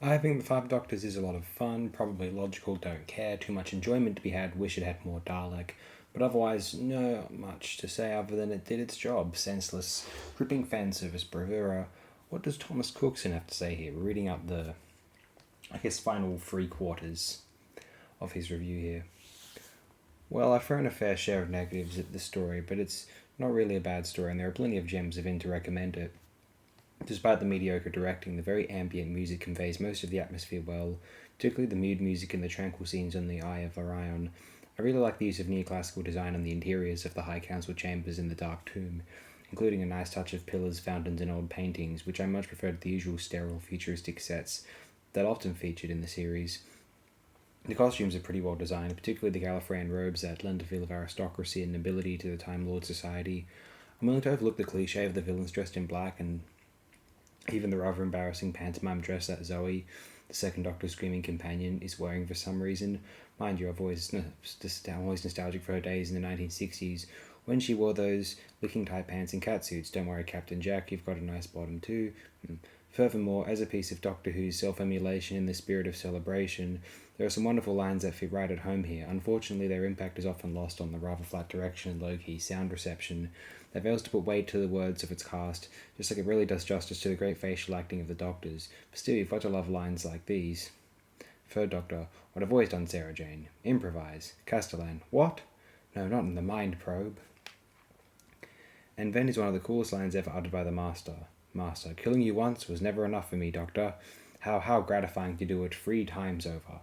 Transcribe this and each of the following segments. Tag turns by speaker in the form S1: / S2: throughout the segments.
S1: I think The Five Doctors is a lot of fun, probably logical, don't care, too much enjoyment to be had, wish it had more Dalek. But otherwise, no much to say other than it did its job. Senseless, dripping fan service bravura. What does Thomas Cookson have to say here? We're reading out the, I guess, final three quarters of his review here. Well, I've thrown a fair share of negatives at this story, but it's not really a bad story, and there are plenty of gems of in to recommend it. Despite the mediocre directing, the very ambient music conveys most of the atmosphere well, particularly the mood music and the tranquil scenes on the Eye of Orion. I really like the use of neoclassical design on the interiors of the High Council chambers in the Dark Tomb, including a nice touch of pillars, fountains, and old paintings, which I much prefer to the usual sterile futuristic sets that often featured in the series. The costumes are pretty well designed, particularly the Gallifreyan robes that lend a feel of aristocracy and nobility to the Time Lord society. I'm willing to overlook the cliche of the villains dressed in black and even the rather embarrassing pantomime dress that Zoe, the second Doctor's screaming companion, is wearing for some reason. Mind you, I'm always nostalgic for her days in the 1960s when she wore those licking tight pants and catsuits. Don't worry, Captain Jack, you've got a nice bottom too. Furthermore, as a piece of Doctor Who's self-emulation in the spirit of celebration, there are some wonderful lines that fit right at home here. Unfortunately, their impact is often lost on the rather flat direction and low-key sound reception that fails to put weight to the words of its cast, just like it really does justice to the great facial acting of the Doctors. But still, you've got to love lines like these. Third Doctor, what I've always done, Sarah Jane. Improvise. Castellan, what? No, not in the mind probe. And then is one of the coolest lines ever uttered by the Master. Master, killing you once was never enough for me, Doctor. How gratifying to do it 3 times over.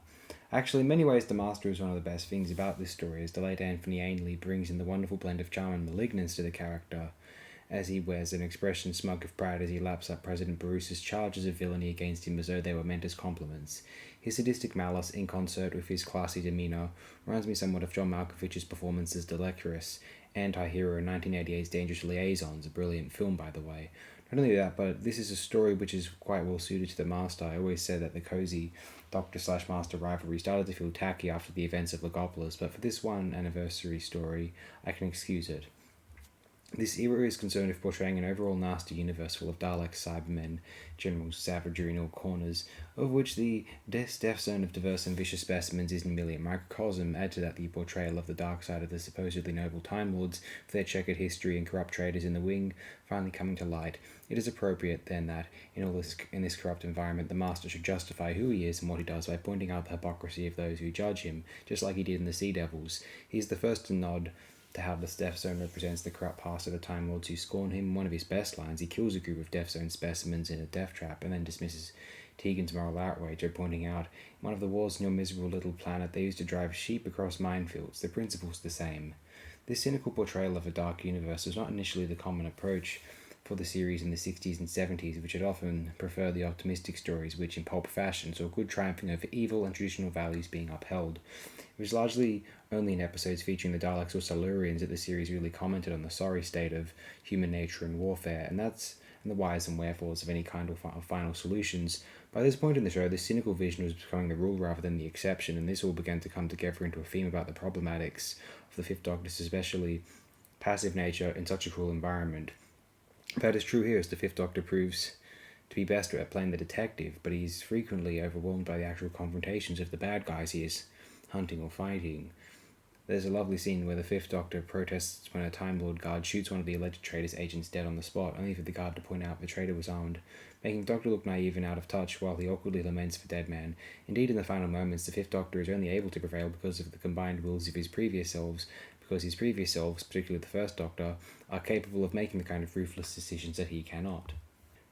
S1: Actually, in many ways, the Master is one of the best things about this story, as the late Anthony Ainley brings in the wonderful blend of charm and malignance to the character, as he wears an expression smug of pride as he laps up President Bruce's charges of villainy against him as though they were meant as compliments. His sadistic malice, in concert with his classy demeanour, reminds me somewhat of John Malkovich's performance as the lecherous anti-hero in 1988's Dangerous Liaisons, a brilliant film, by the way. Not only that, but this is a story which is quite well suited to the Master. I always said that the cosy Doctor/Master rivalry started to feel tacky after the events of Legopolis, but for this one anniversary story, I can excuse it. This era is concerned with portraying an overall nasty universe full of Daleks, Cybermen, general savagery in all corners, of which the death zone of diverse and vicious specimens isn't merely a microcosm. Add to that the portrayal of the dark side of the supposedly noble Time Lords, with their checkered history and corrupt traitors in the wing, finally coming to light. It is appropriate, then, that in this corrupt environment, the Master should justify who he is and what he does by pointing out the hypocrisy of those who judge him, just like he did in the Sea Devils. He is the first to nod to how the Death Zone represents the corrupt past of the Time Lords who scorn him. One of his best lines, he kills a group of Death Zone specimens in a death trap and then dismisses Tegan's moral outrage by pointing out, in one of the wars in your miserable little planet, they used to drive sheep across minefields. The principle's the same. This cynical portrayal of a dark universe was not initially the common approach for the series in the 60s and 70s, which had often preferred the optimistic stories which, in pulp fashion, saw good triumphing over evil and traditional values being upheld. It was largely only in episodes featuring the Daleks or Silurians that the series really commented on the sorry state of human nature and warfare, and the whys and wherefores of any kind of final solutions. By this point in the show, this cynical vision was becoming the rule rather than the exception, and this all began to come together into a theme about the problematics of the Fifth Doctor's especially passive nature in such a cruel environment. That is true here, as the Fifth Doctor proves to be best at playing the detective, but he's frequently overwhelmed by the actual confrontations of the bad guys he is hunting or fighting. There's a lovely scene where the Fifth Doctor protests when a Time Lord guard shoots one of the alleged traitor's agents dead on the spot, only for the guard to point out the traitor was armed, making the Doctor look naive and out of touch while he awkwardly laments for dead man. Indeed, in the final moments, the Fifth Doctor is only able to prevail because of the combined wills of his previous selves, because his previous selves, particularly the First Doctor, are capable of making the kind of ruthless decisions that he cannot.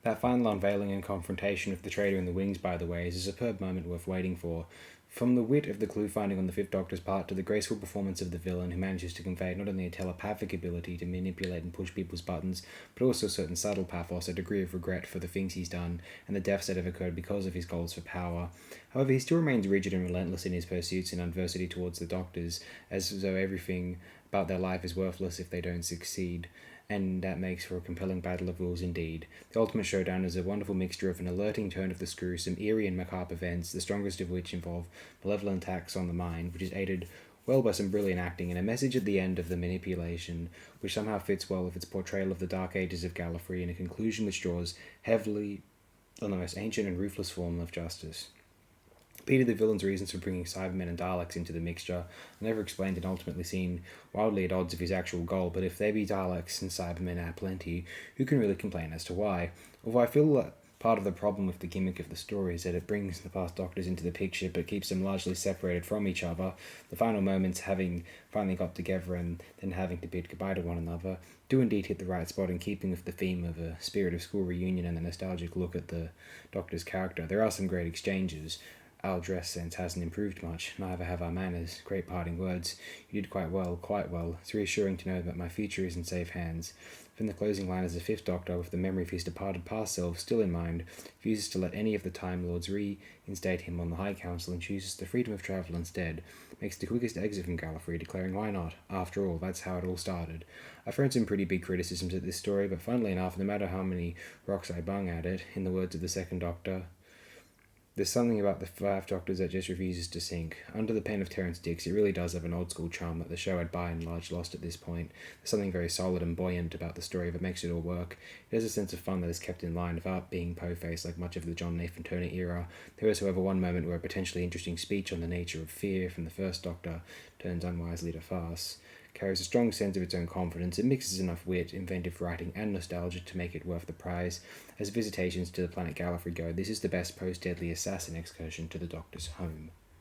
S1: That final unveiling and confrontation with the traitor in the wings, by the way, is a superb moment worth waiting for. From the wit of the clue finding on the Fifth Doctor's part to the graceful performance of the villain, who manages to convey not only a telepathic ability to manipulate and push people's buttons, but also a certain subtle pathos, a degree of regret for the things he's done and the deaths that have occurred because of his goals for power. However, he still remains rigid and relentless in his pursuits and adversity towards the Doctors, as though everything about their life is worthless if they don't succeed, and that makes for a compelling battle of wills indeed. The ultimate showdown is a wonderful mixture of an alerting turn of the screw, some eerie and macabre events, the strongest of which involve malevolent attacks on the mind, which is aided well by some brilliant acting, and a message at the end of the manipulation, which somehow fits well with its portrayal of the Dark Ages of Gallifrey, and a conclusion which draws heavily on the most ancient and ruthless form of justice. Peter the villain's reasons for bringing Cybermen and Daleks into the mixture are never explained and ultimately seem wildly at odds of his actual goal, but if there be Daleks and Cybermen are plenty, who can really complain as to why? Although I feel that part of the problem with the gimmick of the story is that it brings the past Doctors into the picture but keeps them largely separated from each other, the final moments having finally got together and then having to bid goodbye to one another, do indeed hit the right spot in keeping with the theme of a spirit of school reunion and a nostalgic look at the Doctor's character. There are some great exchanges. Our dress sense hasn't improved much, neither have our manners. Great parting words. You did quite well, quite well. It's reassuring to know that my future is in safe hands. From the closing line as the Fifth Doctor, with the memory of his departed past self still in mind, refuses to let any of the Time Lords reinstate him on the High Council and chooses the freedom of travel instead, makes the quickest exit from Gallifrey, declaring why not? After all, that's how it all started. I've heard some pretty big criticisms of this story, but funnily enough, no matter how many rocks I bung at it, in the words of the Second Doctor, there's something about the Five Doctors that just refuses to sink. Under the pen of Terence Dicks, it really does have an old-school charm that the show had by and large lost at this point. There's something very solid and buoyant about the story that makes it all work. It has a sense of fun that is kept in line without being po-faced like much of the John Nathan Turner era. There is, however, one moment where a potentially interesting speech on the nature of fear from the First Doctor turns unwisely to farce. Carries a strong sense of its own confidence. It mixes enough wit, inventive writing, and nostalgia to make it worth the prize. As visitations to the planet Gallifrey go, this is the best post-Deadly Assassin excursion to the Doctor's home.